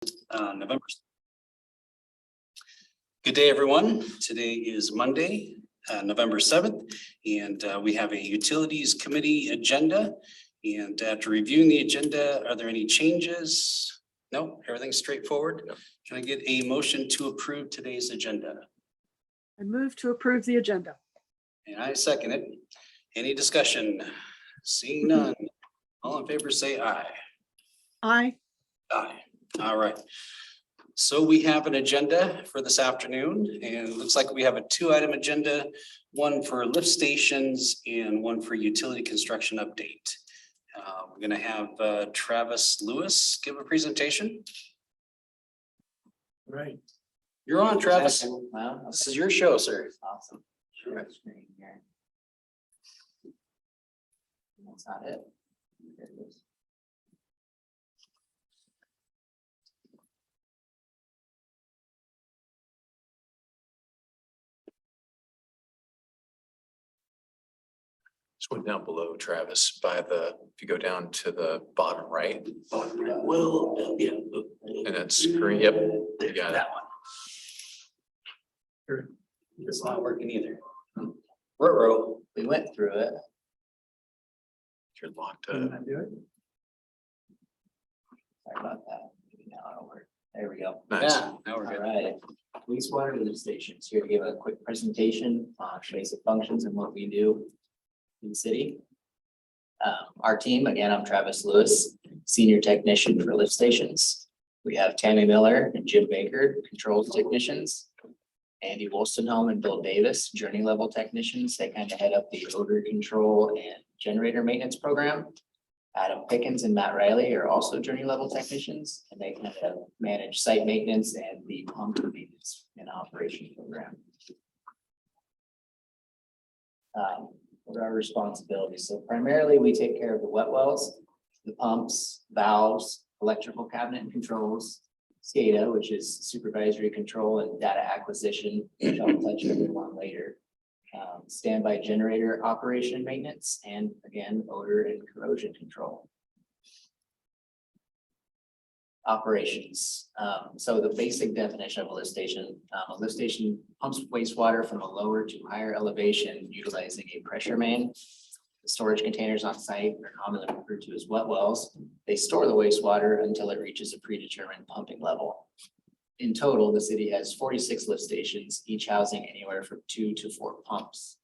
November. Good day, everyone. Today is Monday, November 7th, and we have a Utilities Committee agenda. And after reviewing the agenda, are there any changes? No, everything's straightforward. Can I get a motion to approve today's agenda? I move to approve the agenda. And I second it. Any discussion? Seeing none. All in favor, say aye. Aye. Aye. All right. So we have an agenda for this afternoon, and it looks like we have a 2-item agenda, one for lift stations and one for utility construction update. We're going to have Travis Lewis give a presentation. Right. You're on, Travis. Wow, This is your show, sir. awesome. Sure. Screen here. That's not it. There it is. Just went down below, Travis, by the, if you go down to the bottom right, Well, yeah. and that screen, yep, you got it. That one. It's not working either. Ruh-roh. We went through it. You're locked Didn't up. I do it? Sorry about that. Maybe now it'll work. There we go. Nice. Yeah, now we're All good. right. Wastewater lift stations, here to give a quick presentation on basic functions and what we do in the city. Our team, again, I'm Travis Lewis, Senior Technician for lift stations. We have Tammy Miller and Jim Baker, Controls Technicians. Andy Wolstenholme and Bill Davis, Journey Level Technicians. They kind of head up the odor control and generator maintenance program. Adam Pickens and Matt Riley are also Journey Level Technicians, and they kind of manage site maintenance and the pump maintenance and operation program. What are our responsibilities? So primarily, we take care of the wet wells, the pumps, valves, electrical cabinet and controls, SCADA, which is supervisory control and data acquisition, which I'll touch on later. Standby generator operation maintenance, and again, odor and corrosion control. Operations. So the basic definition of a lift station pumps wastewater from a lower to higher elevation utilizing a pressure main. The storage containers on site are commonly referred to as wet wells. They store the wastewater until it reaches a predetermined pumping level. In total, the city has 46 lift stations, each housing anywhere from 2 to 4 pumps.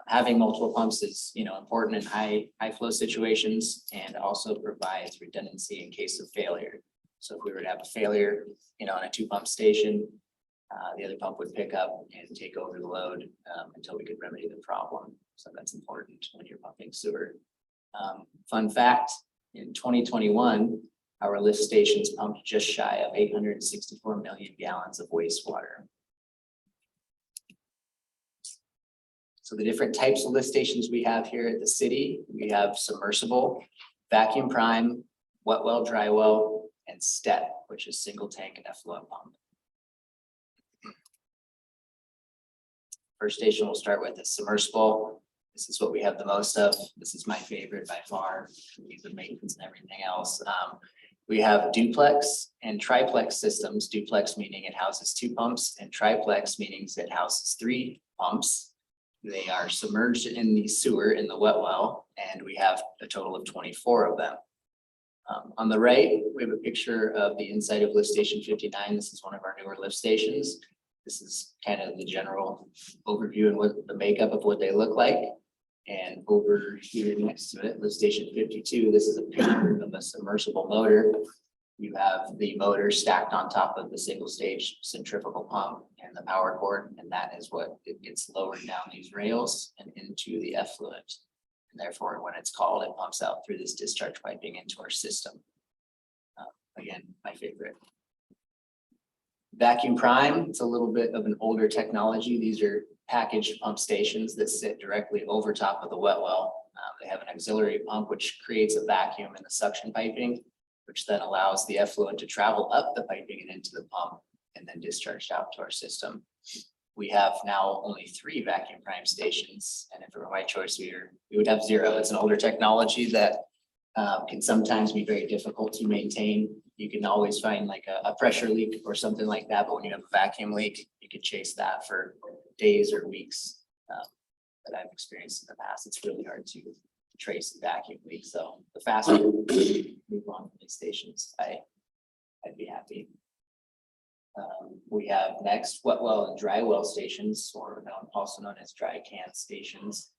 Having multiple pumps is, important in high flow situations and also provides redundancy in case of failure. So if we were to have a failure, on a 2-pump station, the other pump would pick up and take over the load until we could remedy the problem. So that's important when you're pumping sewer. Fun fact, in 2021, our lift stations pumped just shy of 864 million gallons of wastewater. So the different types of lift stations we have here at the city, we have submersible, vacuum prime, wet well, dry well, and STEP, which is single tank and effluent pump. First station we'll start with is submersible. This is what we have the most of. This is my favorite by far. These are maintenance and everything else. We have duplex and triplex systems. Duplex meaning it houses 2 pumps, and triplex meaning it houses 3 pumps. They are submerged in the sewer in the wet well, and we have a total of 24 of them. On the right, we have a picture of the inside of lift station 59. This is one of our newer lift stations. This is kind of the general overview and what the makeup of what they look like. And over here next to it, lift station 52, this is a picture of a submersible motor. You have the motor stacked on top of the single stage centrifugal pump and the power cord, and that is what it gets lowered down these rails and into the effluent. And therefore, when it's called, it pumps out through this discharge piping into our system. Again, my favorite. Vacuum prime, it's a little bit of an older technology. These are packaged pump stations that sit directly over top of the wet well. They have an auxiliary pump, which creates a vacuum in the suction piping, which then allows the effluent to travel up the piping and into the pump and then discharged out to our system. We have now only 3 vacuum prime stations, and if it were my choice, we would have 0. It's an older technology that can sometimes be very difficult to maintain. You can always find like a pressure leak or something like that, but when you have a vacuum leak, you could chase that for days or weeks. That I've experienced in the past, it's really hard to trace a vacuum leak, so the faster we move on to these stations, I'd be happy. We have next wet well and dry well stations, or also known as dry can stations.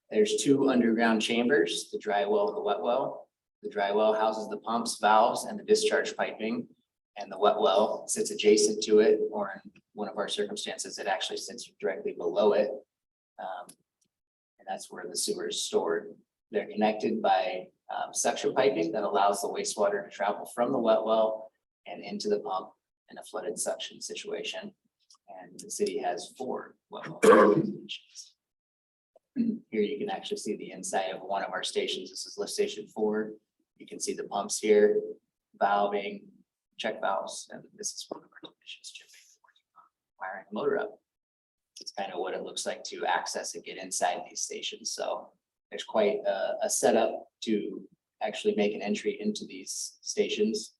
There's two underground chambers, the dry well and the wet well. The dry well houses the pumps, valves, and the discharge piping. And the wet well sits adjacent to it, or in one of our circumstances, it actually sits directly below it. And that's where the sewer is stored. They're connected by suction piping that allows the wastewater to travel from the wet well and into the pump in a flooded suction situation. And the city has 4 wet well stations. Here you can actually see the inside of one of our stations. This is lift station 4. You can see the pumps here, valving, check valves, and this is one of our technicians wiring the motor up. It's kind of what it looks like to access and get inside these stations. So there's quite a setup to actually make an entry into these stations.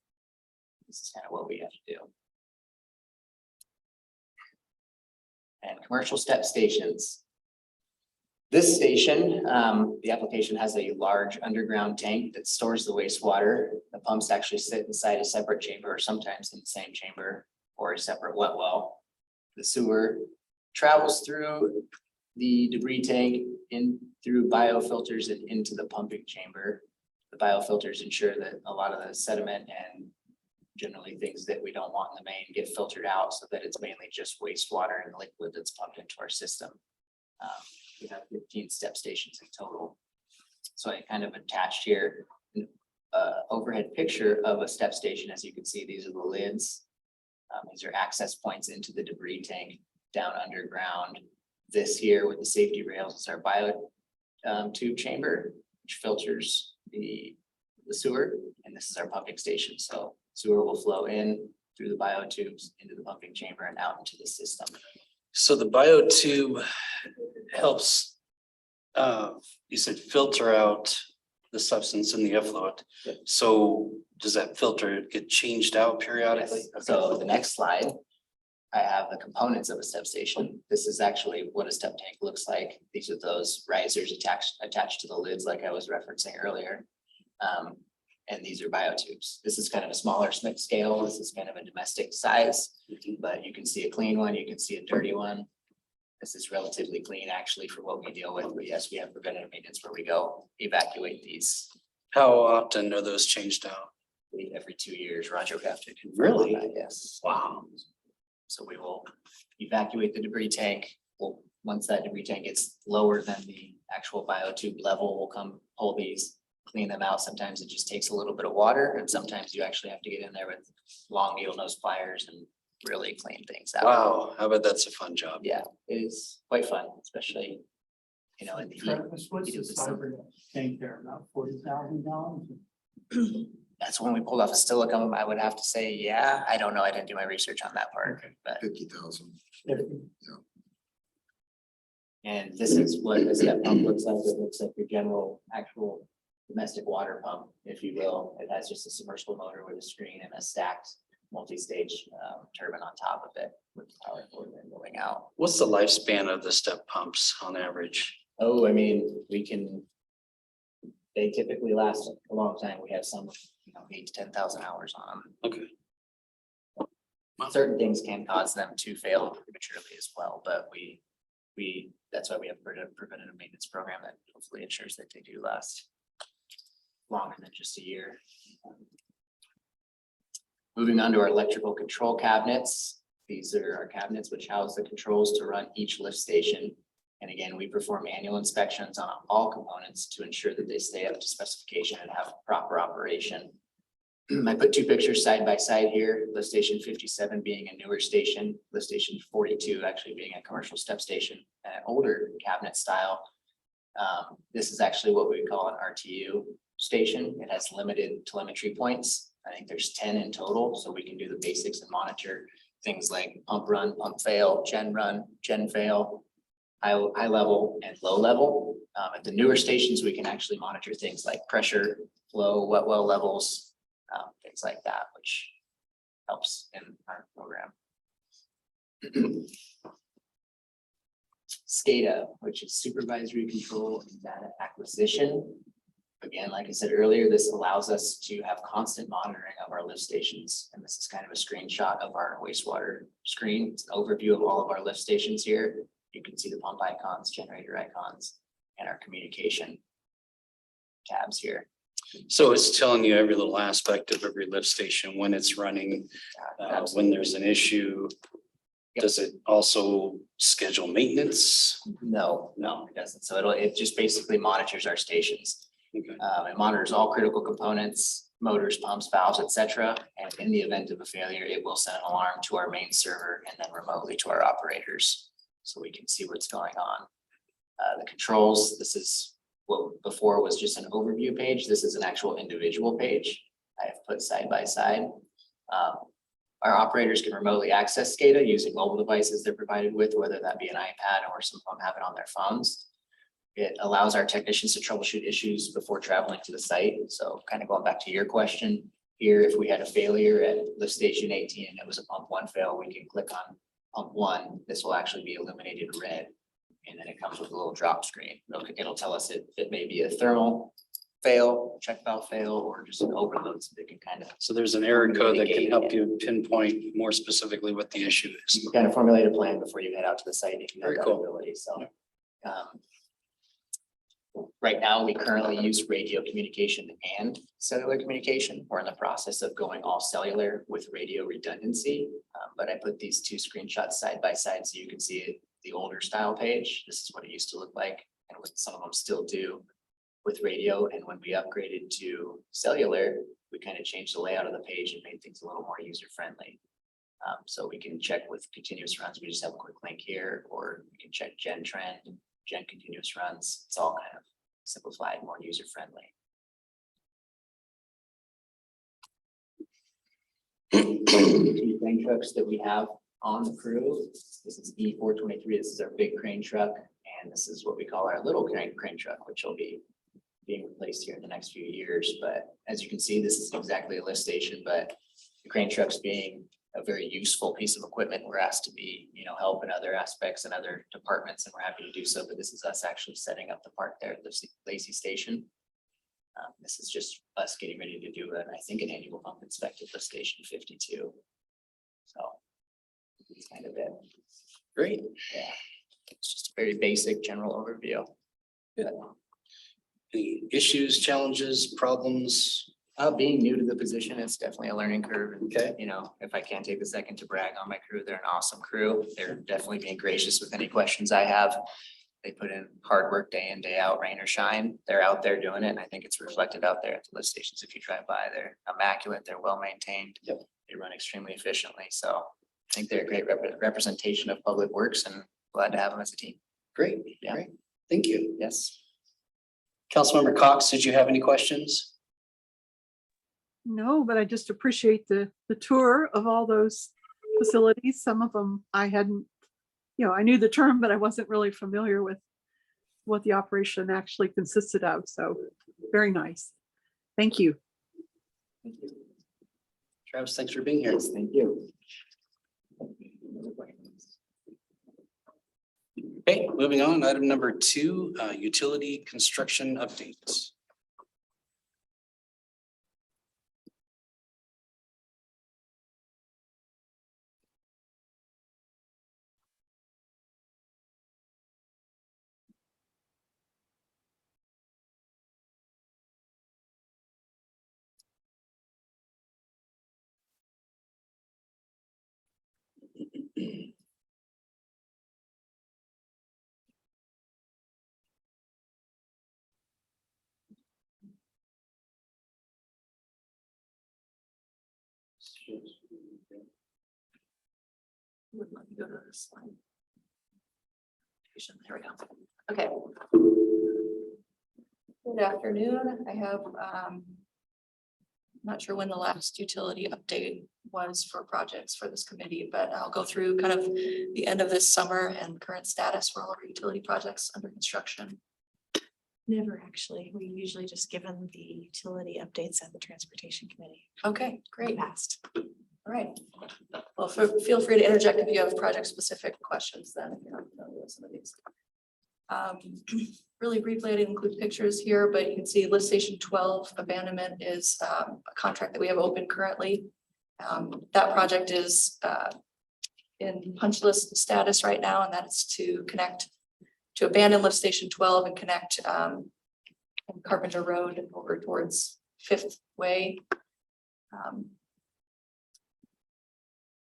This is kind of what we have to do. And commercial step stations. This station, the application has a large underground tank that stores the wastewater. The pumps actually sit inside a separate chamber, or sometimes in the same chamber, or a separate wet well. The sewer travels through the debris tank in through biofilters and into the pumping chamber. The biofilters ensure that a lot of the sediment and generally things that we don't want in the main get filtered out, so that it's mainly just wastewater and liquid that's pumped into our system. We have 15 step stations in total. So I kind of attached here an overhead picture of a step station. As you can see, these are the lids. These are access points into the debris tank down underground. This here with the safety rails is our bio tube chamber, which filters the sewer, and this is our pumping station. So sewer will flow in through the bio tubes into the pumping chamber and out into the system. So the biotube helps, you said filter out the substance in the effluent. Yep. So does that filter get changed out periodically? Yes. So the next slide, I have the components of a step station. This is actually what a step tank looks like. These are those risers attached to the lids like I was referencing earlier. And these are biotubes. This is kind of a smaller scale. This is kind of a domestic size, but you can see a clean one, you can see a dirty one. This is relatively clean actually for what we deal with, but yes, we have preventative maintenance where we go evacuate these How often are those changed out? every 2 years. Roger would have to confirm Really? that, yes. Wow. So we will evacuate the debris tank. Well, once that debris tank gets lower than the actual biotube level, we'll come pull these, clean them out. Sometimes it just takes a little bit of water, and sometimes you actually have to get in there with long needle nose pliers and really clean things out. Wow, I bet that's a fun job. Yeah, it is quite fun, especially, in the heat. Travis, what's heat the of the size of summer. that tank there, about 40,000 gallons? That's when we pulled off a Stilicum. I would have to say, yeah, I don't know. I didn't do my research on that part, Okay. but. 50,000. And this is what a step pump looks like. It looks like your general actual domestic water pump, if you will. It has just a submersible motor with a screen and a stacked multi-stage turbine on top of it with the power cord and going out. What's the lifespan of the step pumps on average? Oh, I mean, they typically last a long time. We have some, 8,000 to 10,000 hours on them. Okay. Certain things can cause them to fail prematurely as well, but that's why we have a preventative maintenance program that hopefully ensures that they do last longer than just a year. Moving on to our electrical control cabinets. These are our cabinets which house the controls to run each lift station. And again, we perform annual inspections on all components to ensure that they stay up to specification and have proper operation. I put 2 pictures side by side here, lift station 57 being a newer station, lift station 42 actually being a commercial step station, an older cabinet style. This is actually what we call an RTU station. It has limited telemetry points. I think there's 10 in total, so we can do the basics and monitor things like pump run, pump fail, gen run, gen fail, high level and low level. At the newer stations, we can actually monitor things like pressure, flow, wet well levels, things like that, which helps in our program. SCADA, which is supervisory control and data acquisition. Again, like I said earlier, this allows us to have constant monitoring of our lift stations. And this is kind of a screenshot of our wastewater screen. It's an overview of all of our lift stations here. You can see the pump icons, generator icons, and our communication tabs here. So it's telling you every little aspect of every lift station, when it's running, when there's an issue. Yep. Does it also schedule maintenance? No, it doesn't. So it just basically monitors our stations. Okay. It monitors all critical components, motors, pumps, valves, etc. And in the event of a failure, it will send an alarm to our main server and then remotely to our operators, so we can see what's going on. The controls, this is what before was just an overview page. This is an actual individual page I have put side by side. Our operators can remotely access SCADA using mobile devices they're provided with, whether that be an iPad or some of them have it on their phones. It allows our technicians to troubleshoot issues before traveling to the site. So kind of going back to your question here, if we had a failure at lift station 18 and it was a pump 1 fail, we can click on pump 1. This will actually be illuminated red. And then it comes with a little drop screen. It'll tell us it may be a thermal fail, check valve fail, or just an overload, so they can kind of So there's an error code that can help you pinpoint more specifically what the issue is. kind of formulate a plan before you head out to the site. If you have Very that cool. ability. So right now, we currently use radio communication and cellular communication. We're in the process of going all cellular with radio redundancy. But I put these two screenshots side by side so you can see it, the older style page. This is what it used to look like and what some of them still do with radio. And when we upgraded to cellular, we kind of changed the layout of the page and made things a little more user friendly. So we can check with continuous runs. We just have a quick link here, or we can check Gen Trend, Gen Continuous Runs. It's all kind of simplified, more user friendly. Two crane trucks that we have on the crew. This is E423. This is our big crane truck, and this is what we call our little crane truck, which will be being replaced here in the next few years. But as you can see, this is exactly a lift station, but the crane trucks being a very useful piece of equipment, we're asked to be, help in other aspects and other departments, and we're happy to do so. But this is us actually setting up the part there at the Lacey Station. This is just us getting ready to do I think an annual pump inspection for Station 52. So it's kind of it. Great. Yeah. It's just a very basic general overview. Any issues, challenges, problems? Being new to the position, it's definitely a learning curve. And, Okay. if I can take a second to brag on my crew, they're an awesome crew. They're definitely being gracious with any questions I have. They put in hard work day in, day out, rain or shine. They're out there doing it. And I think it's reflected out there at the lift stations. If you drive by, they're immaculate. They're well maintained. Yep. They run extremely efficiently. So I think they're a great representation of Public Works, and glad to have them as a team. Great, Yeah. great. Thank you. Yes. Councilmember Cox, did you have any questions? No, but I just appreciate the tour of all those facilities. Some of them I hadn't, I knew the term, but I wasn't really familiar with what the operation actually consisted of. So very nice. Thank you. Travis, thanks for being here. Yes, thank you. Okay, moving on, item number 2, utility construction updates. Wouldn't let me go to this slide. There we go. Okay. Good afternoon. I have, not sure when the last utility update was for projects for this committee, but I'll go through kind of the end of this summer and current status for all of our utility projects under construction. Never actually. We usually just give them the utility updates at the transportation committee. Okay, great. Past. All right. Well, feel free to interject if you have project specific questions then. If you're not familiar with some of these. Really briefly, I didn't include pictures here, but you can see lift station 12 abandonment is a contract that we have open currently. That project is in punch list status right now, and that's to connect to abandon lift station 12 and connect Carpenter Road over towards Fifth Way.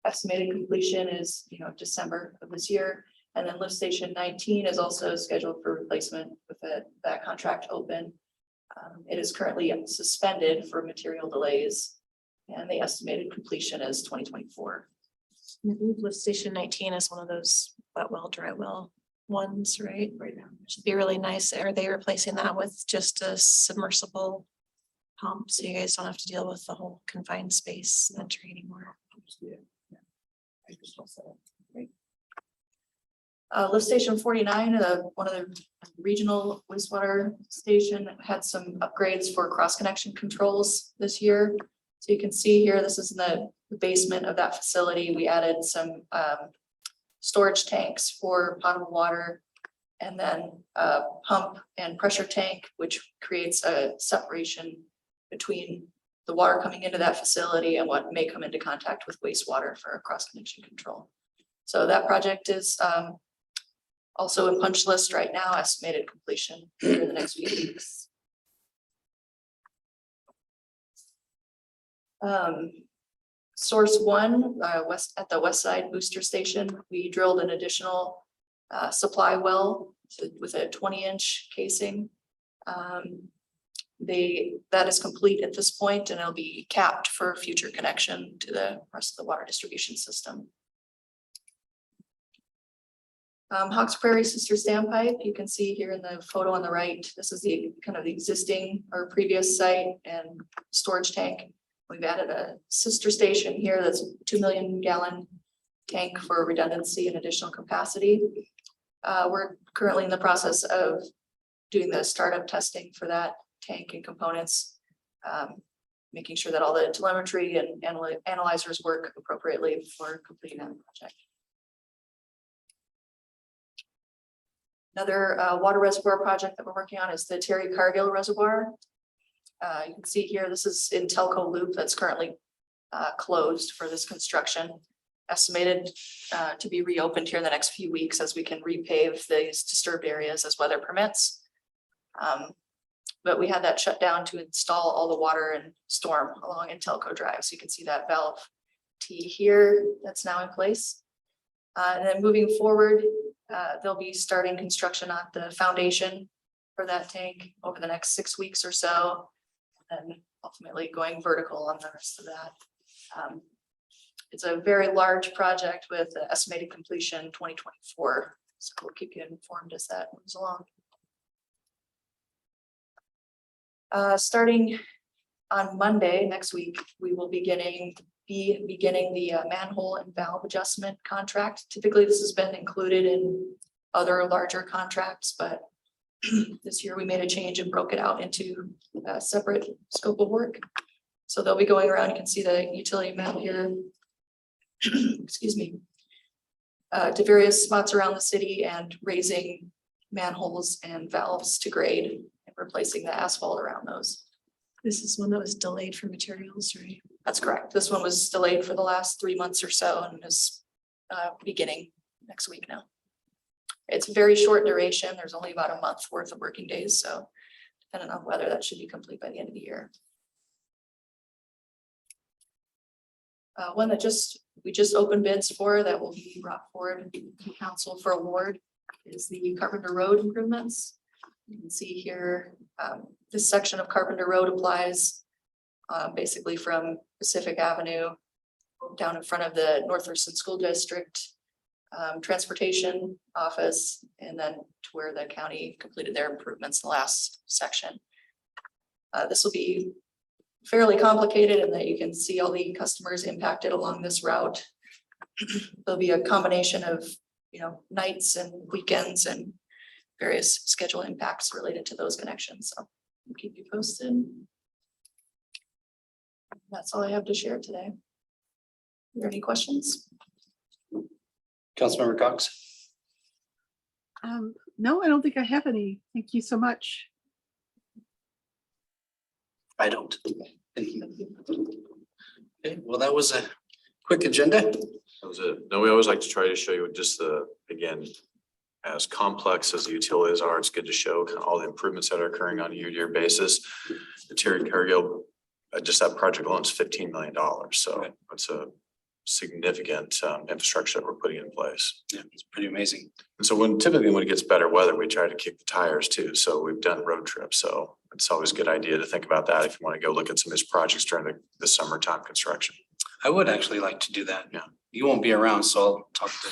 Estimated completion is, December of this year. And then lift station 19 is also scheduled for replacement with that contract open. It is currently suspended for material delays. And the estimated completion is 2024. I believe lift station 19 is one of those wet well, dry well ones, right? Right now. Should be really nice. Are they replacing that with just a submersible pump? So you guys don't have to deal with the whole confined space entry anymore. Lift station 49, one of the regional wastewater station had some upgrades for cross connection controls this year. So you can see here, this is in the basement of that facility. We added some storage tanks for potable water, and then a pump and pressure tank, which creates a separation between the water coming into that facility and what may come into contact with wastewater for a cross connection control. So that project is also in punch list right now, estimated completion in the next few weeks. Source 1, at the west side booster station, we drilled an additional supply well with a 20-inch casing. That is complete at this point, and it'll be capped for future connection to the rest of the water distribution system. Hawks Prairie Sister Standpipe, you can see here in the photo on the right, this is the kind of the existing or previous site and storage tank. We've added a sister station here that's a 2 million gallon tank for redundancy and additional capacity. We're currently in the process of doing the startup testing for that tank and components, making sure that all the telemetry and analyzers work appropriately before completing that project. Another water reservoir project that we're working on is the Terry Cargill Reservoir. You can see here, this is in Telco Loop that's currently closed for this construction. Estimated to be reopened here in the next few weeks as we can repave these disturbed areas as weather permits. But we had that shut down to install all the water and storm along Intelco Drive. So you can see that valve T here that's now in place. And then moving forward, they'll be starting construction on the foundation for that tank over the next 6 weeks or so. And ultimately going vertical on the rest of that. It's a very large project with estimated completion 2024. So we'll keep you informed as that moves along. Starting on Monday next week, we will be beginning the manhole and valve adjustment contract. Typically, this has been included in other larger contracts, but this year we made a change and broke it out into a separate scope of work. So they'll be going around. You can see the utility map here. Excuse me. To various spots around the city and raising manholes and valves to grade and replacing the asphalt around those. This is one that was delayed for materials, right? That's correct. This one was delayed for the last 3 months or so and is beginning next week now. It's very short duration. There's only about a month worth of working days. So depending on weather, that should be complete by the end of the year. One that we just opened bids for that will be brought forward to council for award is the Carpenter Road improvements. You can see here, this section of Carpenter Road applies basically from Pacific Avenue down in front of the North Thurston School District transportation office, and then to where the county completed their improvements in the last section. This will be fairly complicated in that you can see all the customers impacted along this route. There'll be a combination of, nights and weekends and various schedule impacts related to those connections. So I'll keep you posted. That's all I have to share today. Are there any questions? Councilmember Cox? No, I don't think I have any. Thank you so much. I don't. Thank you. Okay, well, that was a quick agenda. That was it. No, we always like to try to show you just the, again, as complex as the utilities are, it's good to show kind of all the improvements that are occurring on a year-to-year basis. The Terry Cargill, just that project alone is $15 million. So it's a significant infrastructure that we're putting in place. Yeah, it's pretty amazing. And so typically when it gets better weather, we try to kick the tires too. So we've done road trips. So it's always a good idea to think about that if you want to go look at some of these projects during the summertime construction. I would actually like to do that. Yeah. You won't be around, so I'll talk to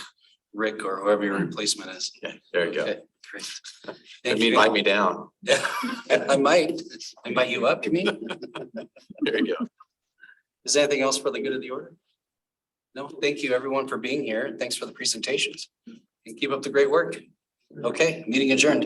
Rick or whoever your replacement is. Yeah, there you go. Okay, great. If Thank you you. invite me down, Yeah, I might. Invite you up, you mean? there you go. Is there anything else for the good of the order? No, thank you everyone for being here. Thanks for the presentations and keep up the great work. Okay, meeting adjourned.